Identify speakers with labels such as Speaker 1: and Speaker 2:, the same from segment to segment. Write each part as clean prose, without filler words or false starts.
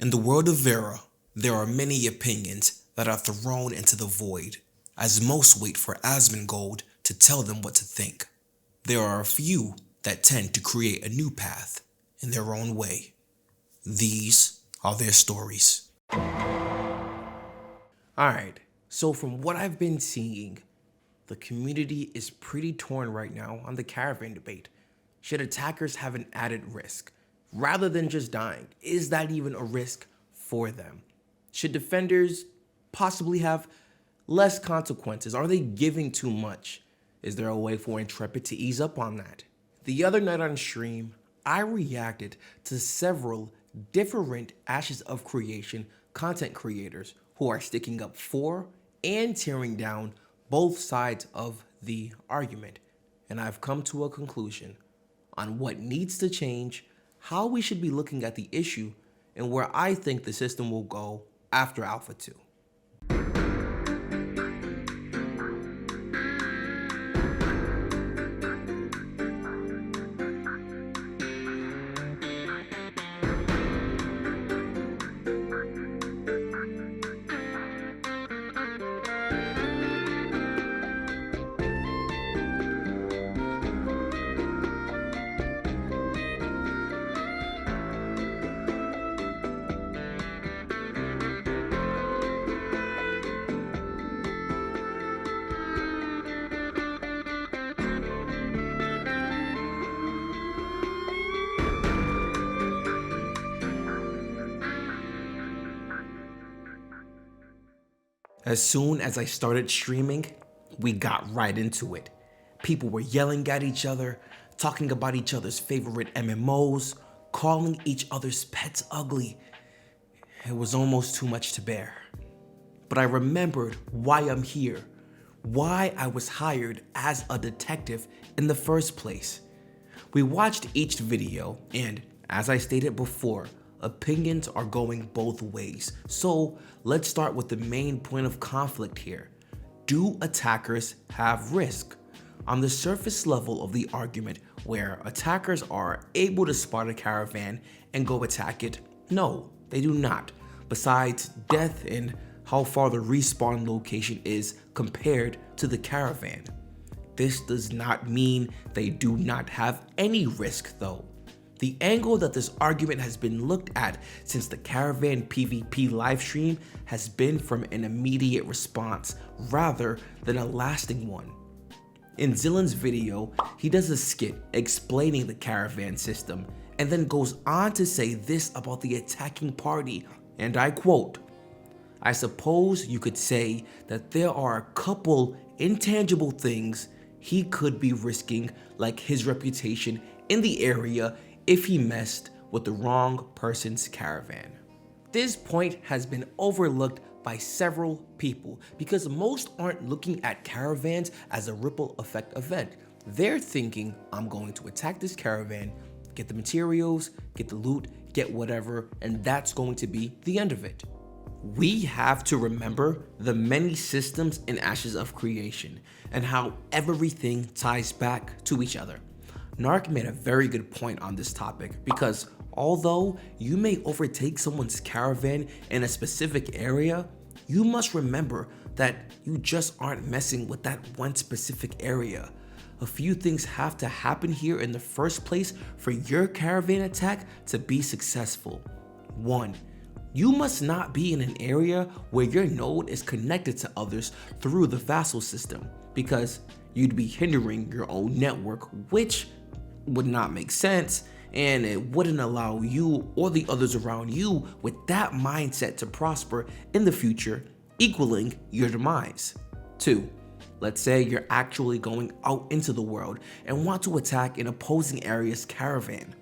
Speaker 1: In the world of Vera, there are many opinions that are thrown into the void, as most wait for Asmongold to tell them what to think. There are a few that tend to create a new path in their own way. These are their stories. Alright, so from what I've been seeing, the community is pretty torn right now on the caravan debate. Should attackers have an added risk? Rather than just dying, is that even a risk for them? Should defenders possibly have less consequences? Are they giving too much? Is there a way for Intrepid to ease up on that? The other night on stream, I reacted to several different Ashes of Creation content creators who are sticking up for and tearing down both sides of the argument. And I've come to a conclusion on what needs to change, how we should be looking at the issue, and where I think the system will go after Alpha 2. As soon as I started streaming, we got right into it. People were yelling at each other, talking about each other's favorite MMOs, calling each other's pets ugly. It was almost too much to bear. But I remembered why I'm here, why I was hired as a detective in the first place. We watched each video, and as I stated before, opinions are going both ways. So let's start with the main point of conflict here. Do attackers have risk? On the surface level of the argument, where attackers are able to spot a caravan and go attack it, no, they do not. Besides death and how far the respawn location is compared to the caravan. This does not mean they do not have any risk though. The angle that this argument has been looked at since the Caravan PvP livestream has been from an immediate response rather than a lasting one. In Zillan's video, he does a skit explaining the Caravan system and then goes on to say this about the attacking party, and I quote, "I suppose you could say that there are a couple intangible things he could be risking, like his reputation in the area if he messed with the wrong person's caravan." This point has been overlooked by several people because most aren't looking at caravans as a ripple effect event. They're thinking, I'm going to attack this caravan, get the materials, get the loot, get whatever, and that's going to be the end of it. We have to remember the many systems in Ashes of Creation and how everything ties back to each other. Narc made a very good point on this topic because although you may overtake someone's caravan in a specific area, you must remember that you just aren't messing with that one specific area. A few things have to happen here in the first place for your caravan attack to be successful. 1. You must not be in an area where your node is connected to others through the vassal system, because you'd be hindering your own network, which would not make sense, and it wouldn't allow you or the others around you with that mindset to prosper in the future, equaling your demise. 2. Let's say you're actually going out into the world and want to attack an opposing area's caravan.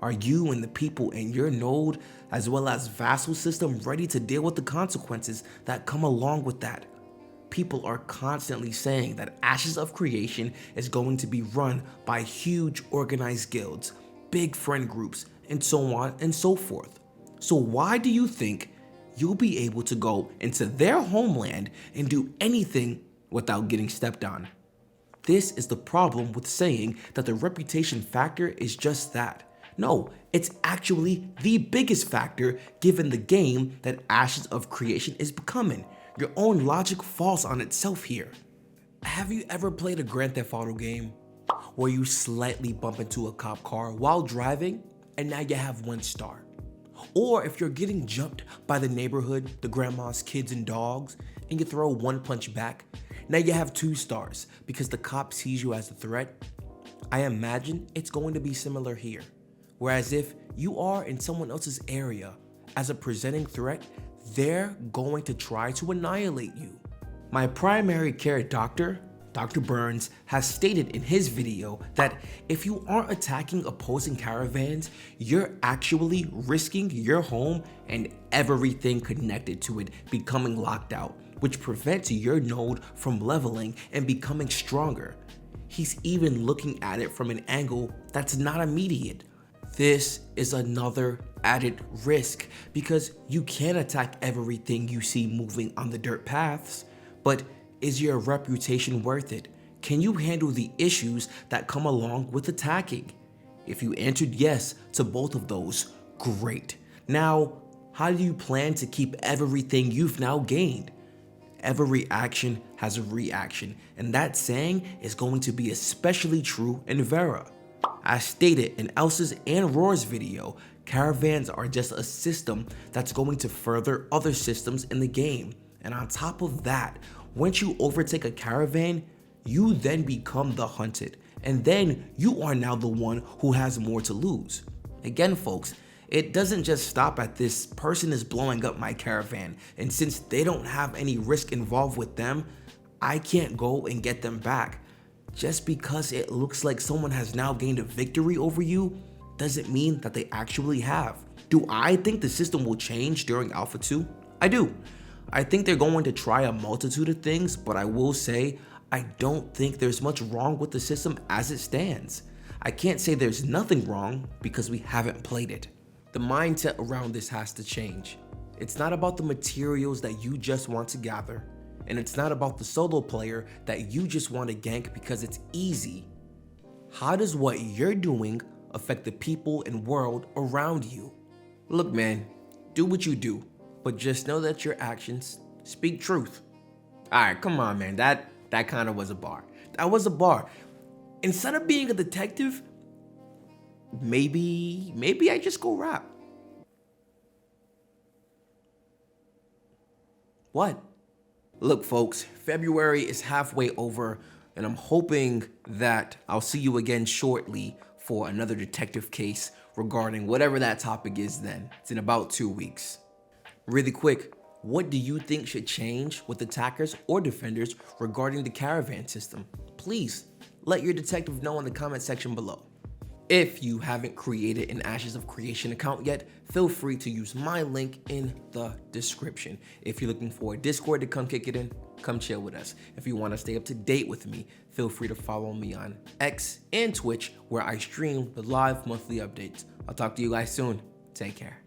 Speaker 1: Are you and the people in your node, as well as vassal system, ready to deal with the consequences that come along with that? People are constantly saying that Ashes of Creation is going to be run by huge organized guilds, big friend groups, and so on and so forth. So why do you think you'll be able to go into their homeland and do anything without getting stepped on? This is the problem with saying that the reputation factor is just that. No, it's actually the biggest factor given the game that Ashes of Creation is becoming. Your own logic falls on itself here. Have you ever played a Grand Theft Auto game where you slightly bump into a cop car while driving and now you have 1 star? Or if you're getting jumped by the neighborhood, the grandma's kids and dogs, and you throw 1 punch back, now you have 2 stars because the cop sees you as a threat? I imagine it's going to be similar here. Whereas if you are in someone else's area as a presenting threat, they're going to try to annihilate you. My primary care doctor, Dr. Burns, has stated in his video that if you aren't attacking opposing caravans, you're actually risking your home and everything connected to it becoming locked out, which prevents your node from leveling and becoming stronger. He's even looking at it from an angle that's not immediate. This is another added risk because you can attack everything you see moving on the dirt paths, but is your reputation worth it? Can you handle the issues that come along with attacking? If you answered yes to both of those, great. Now, how do you plan to keep everything you've now gained? Every action has a reaction, and that saying is going to be especially true in Vera. As stated in Elsa's and Roar's video, caravans are just a system that's going to further other systems in the game. And on top of that, once you overtake a caravan, you then become the hunted, and then you are now the one who has more to lose. Again, folks, it doesn't just stop at this person is blowing up my caravan, and since they don't have any risk involved with them, I can't go and get them back. Just because it looks like someone has now gained a victory over you doesn't mean that they actually have. Do I think the system will change during Alpha 2? I do. I think they're going to try a multitude of things, but I will say I don't think there's much wrong with the system as it stands. I can't say there's nothing wrong because we haven't played it. The mindset around this has to change. It's not about the materials that you just want to gather, and it's not about the solo player that you just want to gank because it's easy. How does what you're doing affect the people and world around you? Look, man, do what you do, but just know that your actions speak truth. Alright, come on, man, that kind of was a bar. That was a bar. Instead of being a detective, maybe I just go rap. What? Look, folks, February is halfway over, and I'm hoping that I'll see you again shortly for another detective case regarding whatever that topic is then. It's in about 2 weeks. Really quick, what do you think should change with attackers or defenders regarding the caravan system? Please let your detective know in the comment section below. If you haven't created an Ashes of Creation account yet, feel free to use my link in the description. If you're looking for a Discord to come kick it in, come chill with us. If you want to stay up to date with me, feel free to follow me on X and Twitch, where I stream the live monthly updates. I'll talk to you guys soon. Take care.